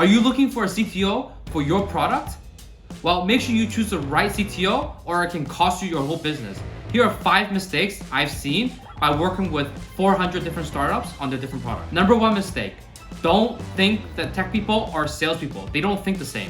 Are you looking for a CTO for your product? Well, make sure you choose the right CTO or it can cost you your whole business. Here are 5 mistakes I've seen by working with 400 different startups on their different products. Number 1 mistake, don't think that tech people are salespeople. They don't think the same.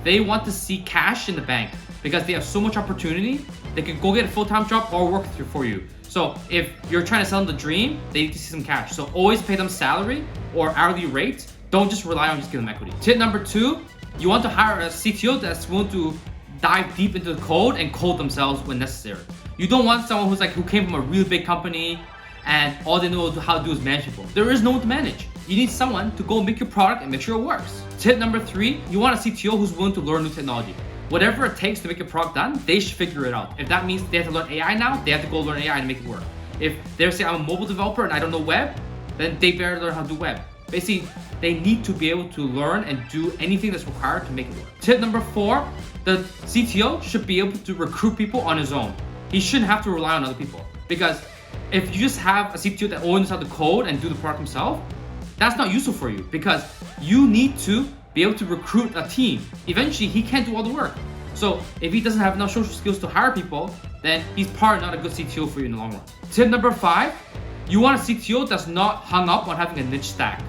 They want to see cash in the bank because they have so much opportunity. They can go get a full-time job or work for you. So if you're trying to sell them the dream, they need to see some cash. So always pay them salary or hourly rate. Don't just rely on just giving them equity. Tip number 2, you want to hire a CTO that's willing to dive deep into the code and code themselves when necessary. You don't want someone who came from a really big company and all they know how to do is manage people. There is no one to manage. You need someone to go make your product and make sure it works. Tip number 3, you want a CTO who's willing to learn new technology. Whatever it takes to make your product done, they should figure it out. If that means they have to learn AI now, they have to go learn AI and make it work. If they're saying I'm a mobile developer and I don't know web, then they better learn how to do web. Basically, they need to be able to learn and do anything that's required to make it work. Tip number 4, the CTO should be able to recruit people on his own. He shouldn't have to rely on other people. Because if you just have a CTO that only knows how to code and do the product himself, that's not useful for you because you need to be able to recruit a team. Eventually, he can't do all the work. So if he doesn't have enough social skills to hire people, then he's probably not a good CTO for you in the long run. Tip number 5, you want a CTO that's not hung up on having a niche stack.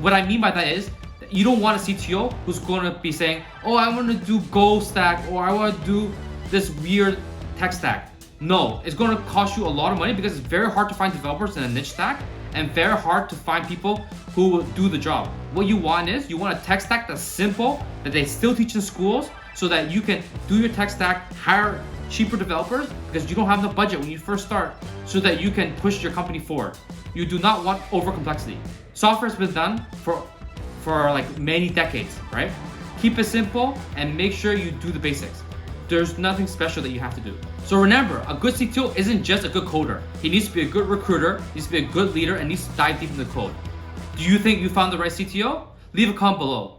What I mean by that is, that you don't want a CTO who's going to be saying, oh, I want to do Go stack or I want to do this weird tech stack. No, it's going to cost you a lot of money because it's very hard to find developers in a niche stack and very hard to find people who will do the job. What you want is, you want a tech stack that's simple, that they still teach in schools, so that you can do your tech stack, hire cheaper developers because you don't have the budget when you first start, so that you can push your company forward. You do not want over complexity. Software has been done for like many decades, right? Keep it simple and make sure you do the basics. There's nothing special that you have to do. So remember, a good CTO isn't just a good coder. He needs to be a good recruiter, needs to be a good leader, and needs to dive deep into the code. Do you think you found the right CTO? Leave a comment below.